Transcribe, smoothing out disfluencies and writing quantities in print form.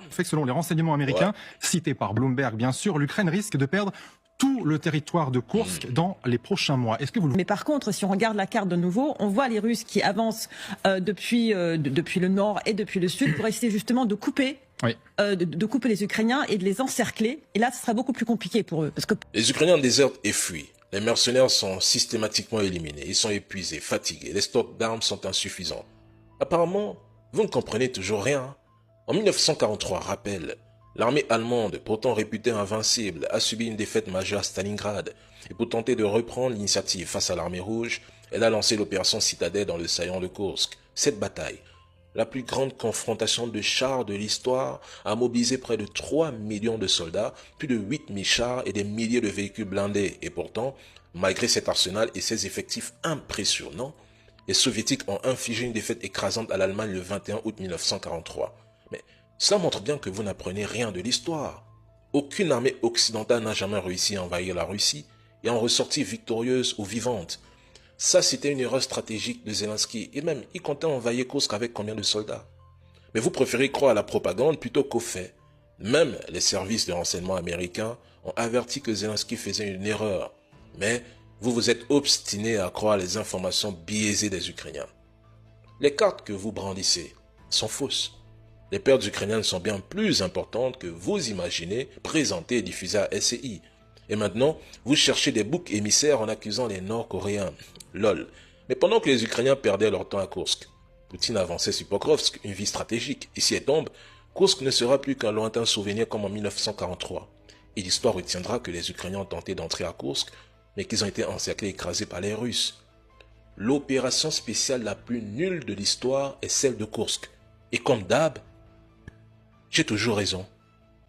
fait que selon les renseignements américains, cités par Bloomberg bien sûr, l'Ukraine risque de perdre tout le territoire de Koursk dans les prochains mois. Est-ce que vous le... Mais par contre, si on regarde la carte de nouveau, on voit les Russes qui avancent depuis le nord et depuis le sud pour essayer justement de couper, de couper les Ukrainiens et de les encercler. Et là, ce sera beaucoup plus compliqué pour eux. Parce que... Les Ukrainiens désertent et fuient. Les mercenaires sont systématiquement éliminés. Ils sont épuisés, fatigués. Les stocks d'armes sont insuffisants. Apparemment, vous ne comprenez toujours rien. En 1943, rappel, l'armée allemande, pourtant réputée invincible, a subi une défaite majeure à Stalingrad. Et pour tenter de reprendre l'initiative face à l'armée rouge, elle a lancé l'opération Citadelle dans le saillant de Koursk. Cette bataille, la plus grande confrontation de chars de l'histoire, a mobilisé près de 3 millions de soldats, plus de 8000 chars et des milliers de véhicules blindés. Et pourtant, malgré cet arsenal et ses effectifs impressionnants, les soviétiques ont infligé une défaite écrasante à l'Allemagne le 21 août 1943. Mais cela montre bien que vous n'apprenez rien de l'histoire. Aucune armée occidentale n'a jamais réussi à envahir la Russie et en ressortir victorieuse ou vivante. Ça, c'était une erreur stratégique de Zelensky. Et même, il comptait envahir Kursk avec combien de soldats? Mais vous préférez croire à la propagande plutôt qu'aux faits. Même les services de renseignement américains ont averti que Zelensky faisait une erreur. Mais vous vous êtes obstiné à croire les informations biaisées des Ukrainiens. Les cartes que vous brandissez sont fausses. Les pertes ukrainiennes sont bien plus importantes que vous imaginez, présentées et diffusées à SCI. Et maintenant, vous cherchez des boucs émissaires en accusant les Nord-Coréens. Lol. Mais pendant que les Ukrainiens perdaient leur temps à Kursk, Poutine avançait sur Pokrovsk, une ville stratégique. Et si elle tombe, Kursk ne sera plus qu'un lointain souvenir comme en 1943. Et l'histoire retiendra que les Ukrainiens ont tenté d'entrer à Kursk, mais qu'ils ont été encerclés et écrasés par les Russes. L'opération spéciale la plus nulle de l'histoire est celle de Kursk. Et comme d'hab, j'ai toujours raison.